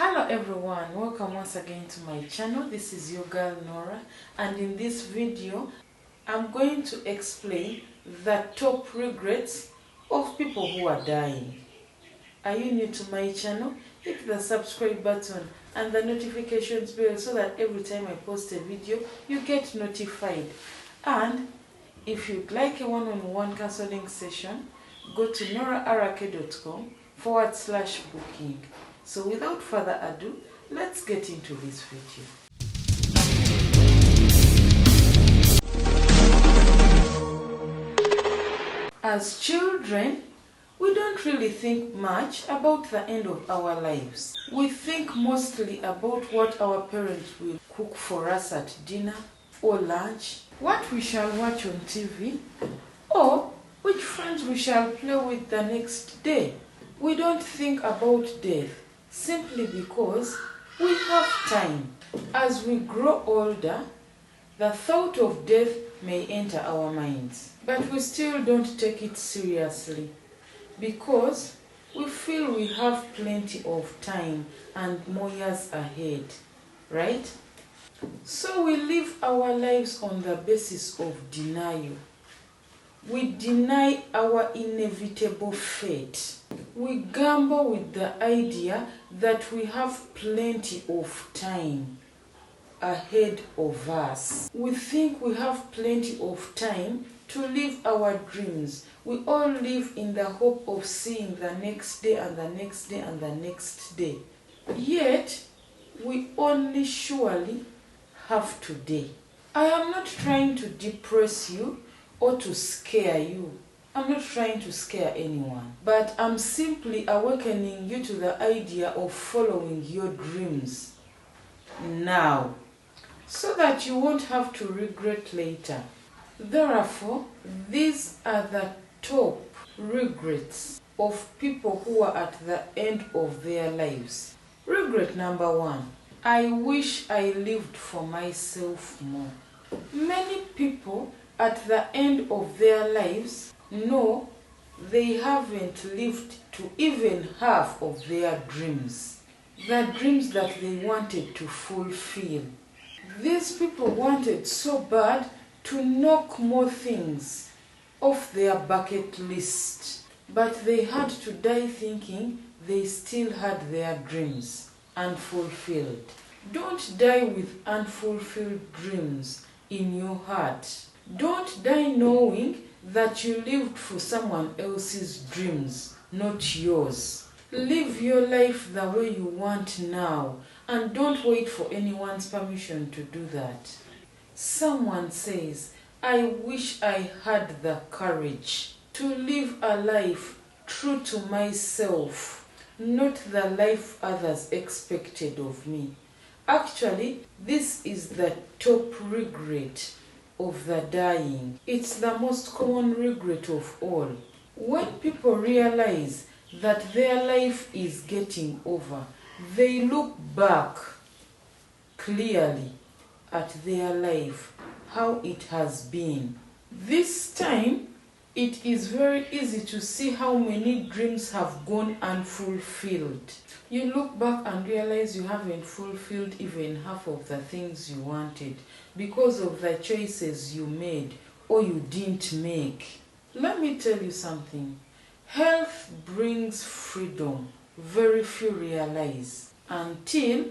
Hello everyone, welcome once again to my channel. This is your girl Nora, and in this video I'm going to explain the top regrets of people who are dying. Are you new to my channel? Hit the subscribe button and the notifications bell so that every time I post a video you get notified. And if you'd like a one-on-one counseling session, go to noraarake.com/booking. So without further ado, let's get into this video. As children, we don't really think much about the end of our lives. We think mostly about what our parents will cook for us at dinner or lunch, what we shall watch on TV, or which friends we shall play with the next day. We don't think about death simply because we have time. As we grow older, the thought of death may enter our minds, but we still don't take it seriously because we feel we have plenty of time and more years ahead, right? So we live our lives on the basis of denial. We deny our inevitable fate. We gamble with the idea that we have plenty of time ahead of us. We think we have plenty of time to live our dreams. We all live in the hope of seeing the next day and the next day and the next day. Yet, we only surely have today. I am not trying to depress you or to scare you. I'm not trying to scare anyone, but I'm simply awakening you to the idea of following your dreams now, so that you won't have to regret later. Therefore, these are the top regrets of people who are at the end of their lives. Regret number 1. I wish I lived for myself more. Many people at the end of their lives know they haven't lived to even half of their dreams, the dreams that they wanted to fulfill. These people wanted so bad to knock more things off their bucket list, but they had to die thinking they still had their dreams unfulfilled. Don't die with unfulfilled dreams in your heart. Don't die knowing that you lived for someone else's dreams, not yours. Live your life the way you want now, and don't wait for anyone's permission to do that. Someone says, I wish I had the courage to live a life true to myself, not the life others expected of me. Actually, this is the top regret of the dying. It's the most common regret of all. When people realize that their life is getting over, they look back clearly at their life, how it has been. This time, it is very easy to see how many dreams have gone unfulfilled. You look back and realize you haven't fulfilled even half of the things you wanted because of the choices you made or you didn't make. Let me tell you something. Health brings freedom. Very few realize until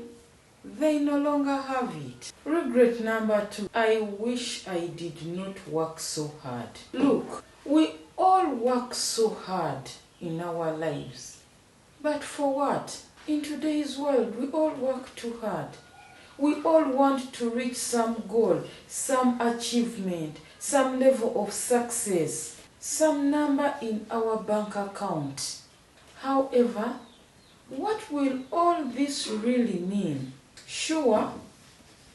they no longer have it. Regret number 2. I wish I did not work so hard. Look, we all work so hard in our lives. But for what? In today's world, we all work too hard. We all want to reach some goal, some achievement, some level of success, some number in our bank account. However, what will all this really mean? Sure,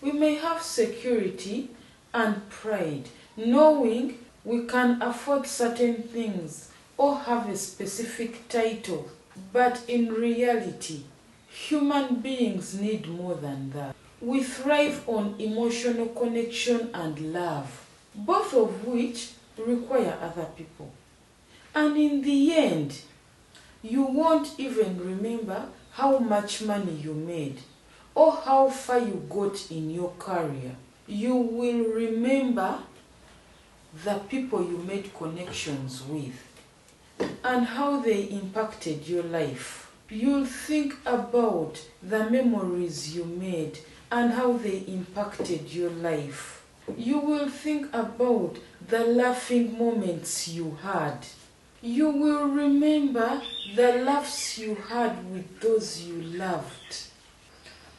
we may have security and pride, knowing we can afford certain things or have a specific title. But in reality, human beings need more than that. We thrive on emotional connection and love, both of which require other people. And in the end, you won't even remember how much money you made, or how far you got in your career. You will remember the people you made connections with and how they impacted your life. You'll think about the memories you made and how they impacted your life. You will think about the laughing moments you had. You will remember the laughs you had with those you loved.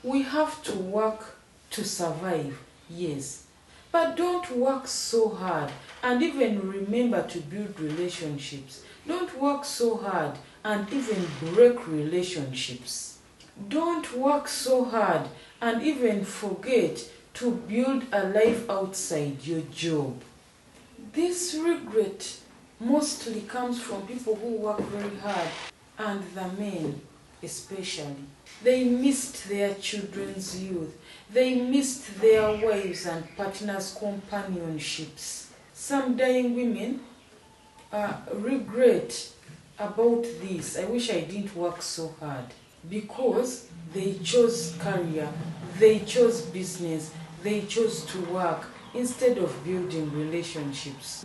We have to work to survive, yes, but don't work so hard and even remember to build relationships. Don't work so hard and even break relationships. Don't work so hard and even forget to build a life outside your job. This regret mostly comes from people who work very hard, and the men especially. They missed their children's youth. They missed their wives and partners' companionships. Some dying women regret about this. I wish I didn't work so hard, because they chose career, they chose business, they chose to work instead of building relationships.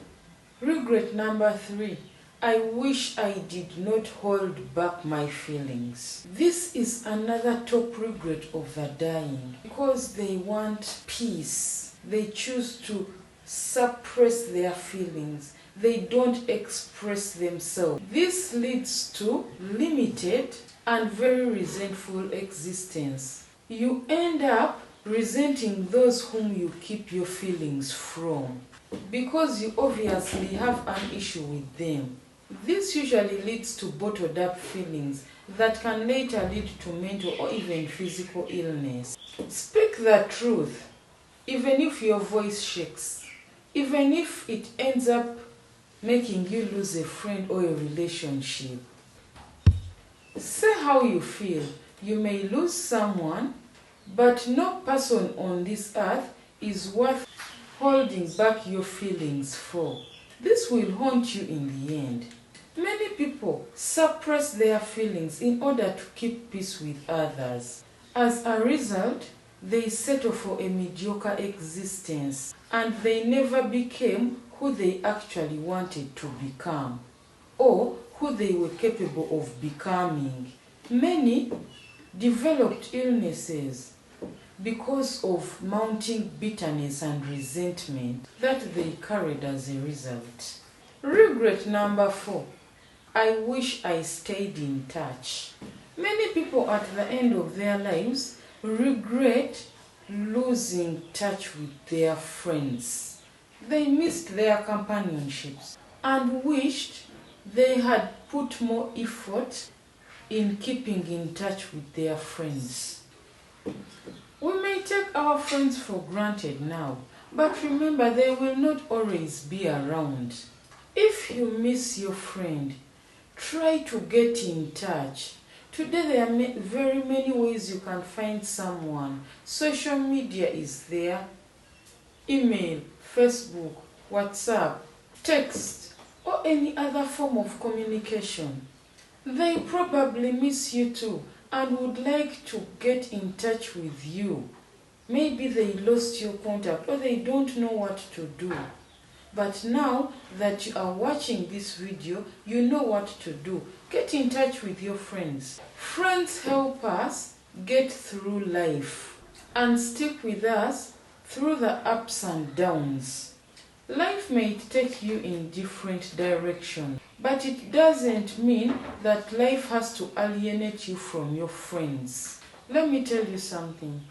Regret number 3. I wish I did not hold back my feelings. This is another top regret of the dying, because they want peace. They choose to suppress their feelings. They don't express themselves. This leads to limited and very resentful existence. You end up resenting those whom you keep your feelings from, because you obviously have an issue with them. This usually leads to bottled up feelings that can later lead to mental or even physical illness. Speak the truth, even if your voice shakes, even if it ends up making you lose a friend or a relationship. Say how you feel. You may lose someone, but no person on this earth is worth holding back your feelings for. This will haunt you in the end. Many people suppress their feelings in order to keep peace with others. As a result, they settle for a mediocre existence, and they never became who they actually wanted to become, or who they were capable of becoming. Many developed illnesses because of mounting bitterness and resentment that they carried as a result. Regret number 4. I wish I stayed in touch. Many people at the end of their lives regret losing touch with their friends. They missed their companionships and wished they had put more effort in keeping in touch with their friends. We may take our friends for granted now, but remember, they will not always be around. If you miss your friend, try to get in touch. Today there are very many ways you can find someone. Social media is there. Email, Facebook, WhatsApp, text, or any other form of communication. They probably miss you too and would like to get in touch with you. Maybe they lost your contact or they don't know what to do. But now that you are watching this video, you know what to do. Get in touch with your friends. Friends help us get through life and stick with us through the ups and downs. Life may take you in different directions, but it doesn't mean that life has to alienate you from your friends. Let me tell you something.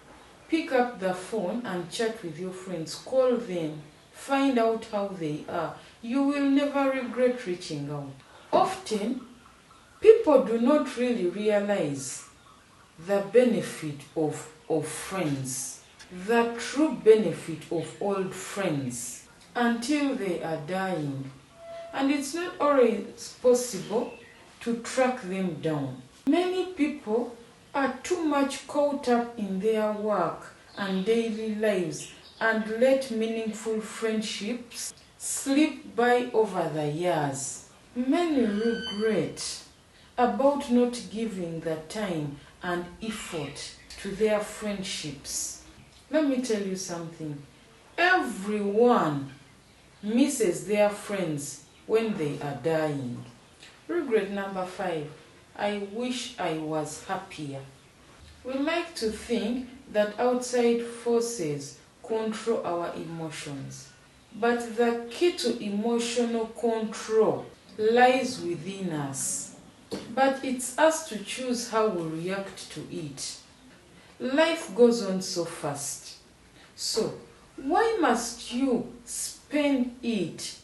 Pick up the phone and chat with your friends. Call them. Find out how they are. You will never regret reaching out. Often, people do not really realize the benefit of friends, the true benefit of old friends, until they are dying. And it's not always possible to track them down. Many people are too much caught up in their work and daily lives and let meaningful friendships slip by over the years. Many regret about not giving the time and effort to their friendships. Let me tell you something. Everyone misses their friends when they are dying. Regret number 5. I wish I was happier. We like to think that outside forces control our emotions. But the key to emotional control lies within us. But it's us to choose how we react to it. Life goes on so fast. So, why must you spend it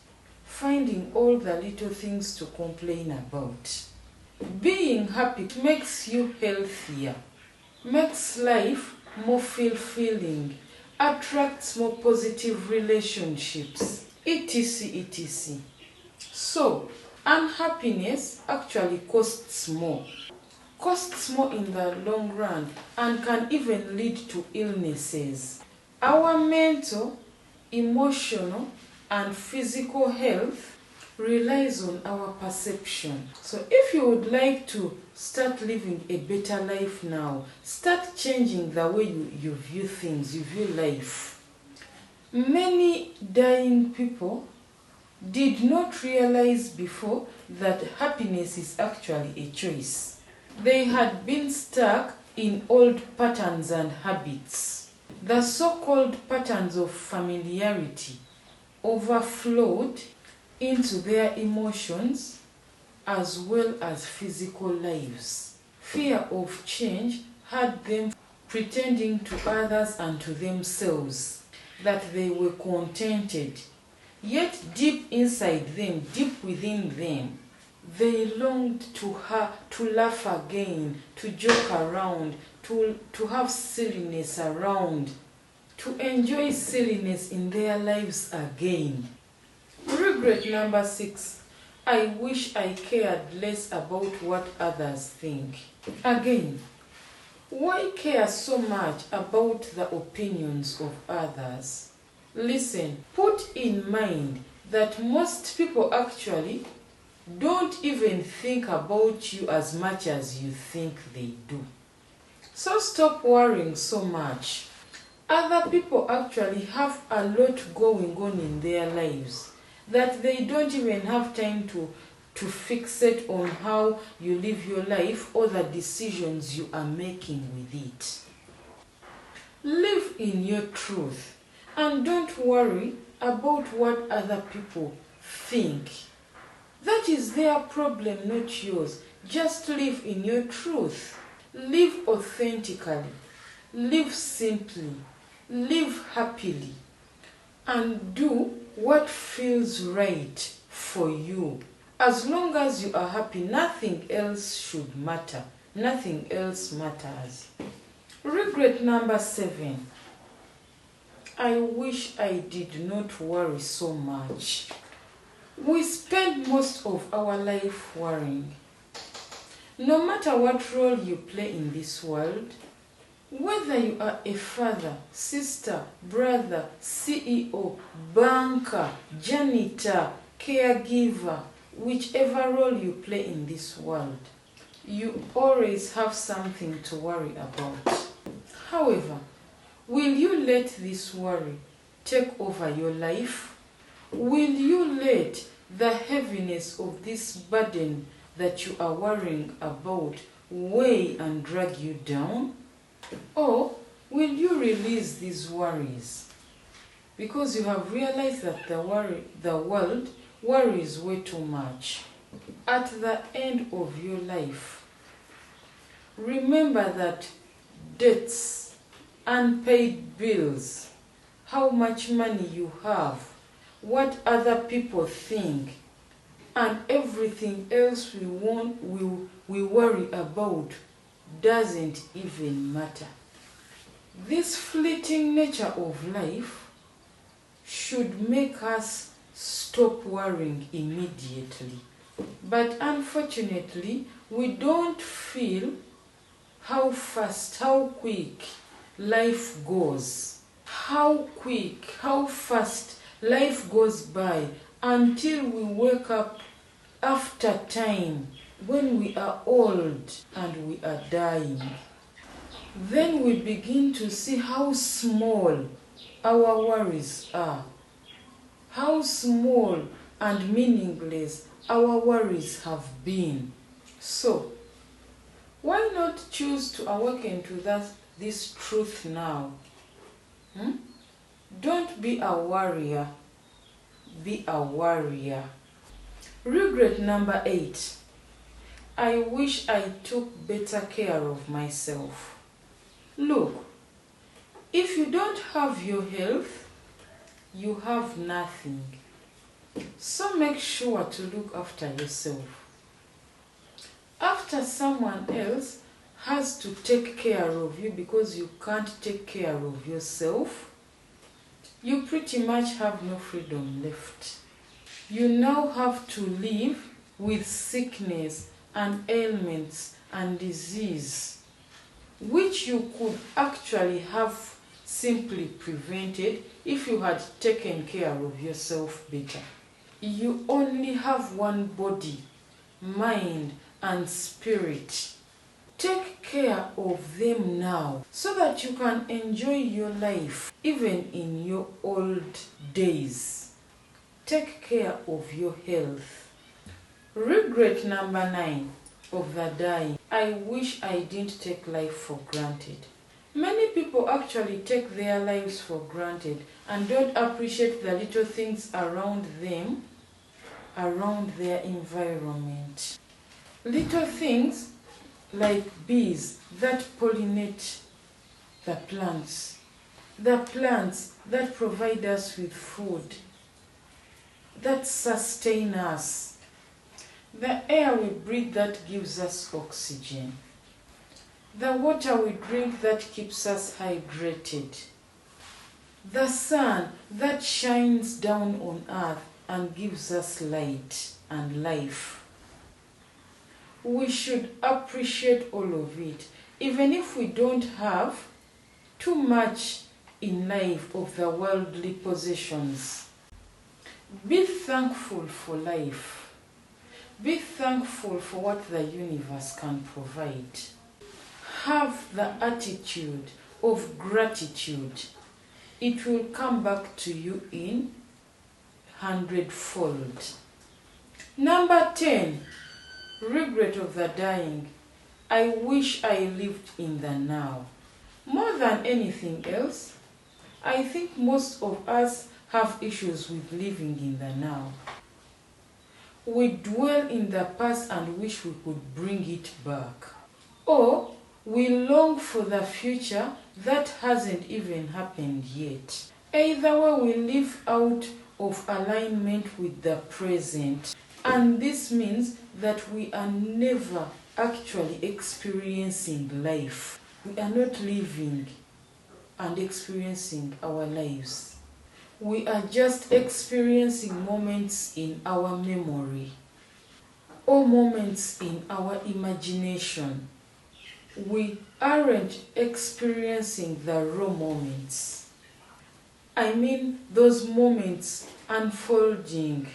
finding all the little things to complain about? Being happy makes you healthier, makes life more fulfilling, attracts more positive relationships, etc. etc. So, unhappiness actually costs more in the long run and can even lead to illnesses. Our mental, emotional, and physical health relies on our perception. So if you would like to start living a better life now, start changing the way you view things, you view life. Many dying people did not realize before that happiness is actually a choice. They had been stuck in old patterns and habits. The so-called patterns of familiarity overflowed into their emotions as well as physical lives. Fear of change had them pretending to others and to themselves that they were contented. Yet deep inside them, deep within them, they longed to laugh again, to joke around, to have silliness around, to enjoy silliness in their lives again. Regret number 6. I wish I cared less about what others think. Again, why care so much about the opinions of others? Listen, put in mind that most people actually don't even think about you as much as you think they do. So stop worrying so much. Other people actually have a lot going on in their lives that they don't even have time to fixate on how you live your life or the decisions you are making with it. Live in your truth and don't worry about what other people think. That is their problem, not yours. Just live in your truth. Live authentically. Live simply. Live happily. And do what feels right for you. As long as you are happy, nothing else should matter. Nothing else matters. Regret number 7. I wish I did not worry so much. We spend most of our life worrying. No matter what role you play in this world, whether you are a father, sister, brother, CEO, banker, janitor, caregiver, whichever role you play in this world, you always have something to worry about. However, will you let this worry take over your life? Will you let the heaviness of this burden that you are worrying about weigh and drag you down? Or will you release these worries? Because you have realized that the world worries way too much. At the end of your life, remember that debts, unpaid bills, how much money you have, what other people think, and everything else we worry about doesn't even matter. This fleeting nature of life should make us stop worrying immediately. But unfortunately, we don't feel how fast, how quick life goes. How quick, how fast life goes by until we wake up after time when we are old and we are dying, then we begin to see how small our worries are, how small and meaningless our worries have been. So, why not choose to awaken to this truth now? Don't be a warrior, be a warrior. Regret number 8. I wish I took better care of myself. Look, if you don't have your health, you have nothing. So make sure to look after yourself. After someone else has to take care of you because you can't take care of yourself, you pretty much have no freedom left. You now have to live with sickness and ailments and disease, which you could actually have simply prevented if you had taken care of yourself better. You only have one body, mind, and spirit. Take care of them now so that you can enjoy your life even in your old days. Take care of your health. Regret number 9 of the dying. I wish I didn't take life for granted. Many people actually take their lives for granted and don't appreciate the little things around them, around their environment. Little things like bees that pollinate the plants that provide us with food, that sustain us, the air we breathe that gives us oxygen, the water we drink that keeps us hydrated, the sun that shines down on earth and gives us light and life. We should appreciate all of it, even if we don't have too much in life of the worldly possessions. Be thankful for life. Be thankful for what the universe can provide. Have the attitude of gratitude. It will come back to you in 100-fold. Number 10. Regret of the dying. I wish I lived in the now. More than anything else, I think most of us have issues with living in the now. We dwell in the past and wish we could bring it back. Or we long for the future that hasn't even happened yet. Either way, we live out of alignment with the present. And this means that we are never actually experiencing life. We are not living and experiencing our lives. We are just experiencing moments in our memory or moments in our imagination. We aren't experiencing the raw moments. I mean those moments unfolding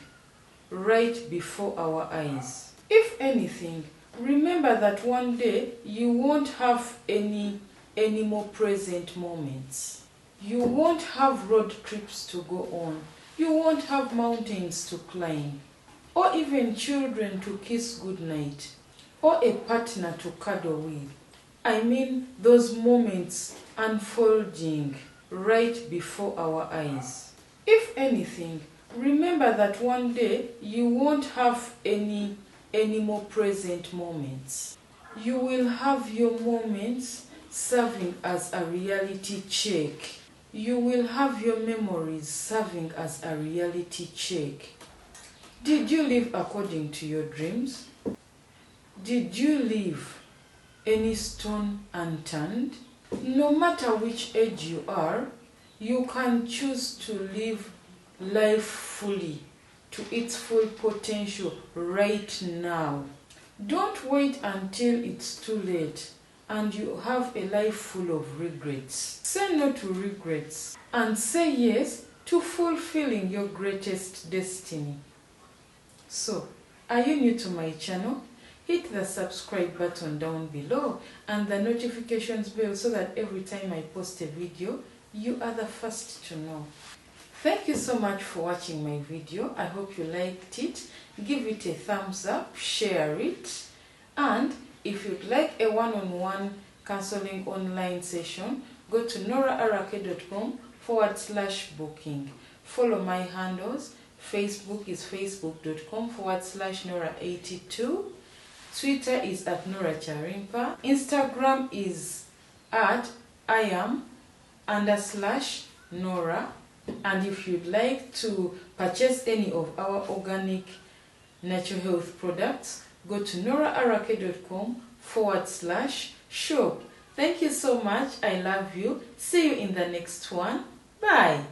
right before our eyes. If anything, remember that one day you won't have any more present moments. You won't have road trips to go on. You won't have mountains to climb, or even children to kiss goodnight, or a partner to cuddle with. I mean those moments unfolding right before our eyes. If anything, remember that one day you won't have any more present moments. You will have your moments serving as a reality check. You will have your memories serving as a reality check. Did you live according to your dreams? Did you leave any stone unturned? No matter which age you are, you can choose to live life fully, to its full potential right now. Don't wait until it's too late and you have a life full of regrets. Say no to regrets and say yes to fulfilling your greatest destiny. So, are you new to my channel? hit the subscribe button down below and the notifications bell so that every time I post a video, you are the first to know. Thank you so much for watching my video. I hope you liked it. Give it a thumbs up, share it, and if you'd like a one-on-one counseling online session, go to noraarake.com/booking. Follow my handles. Facebook is facebook.com/Nora82. Twitter is @NoraCharimpa. Instagram is @Iam_Nora. And if you'd like to purchase any of our organic natural health products, go to noraarake.com/shop. Thank you so much. I love you. See you in the next one. Bye.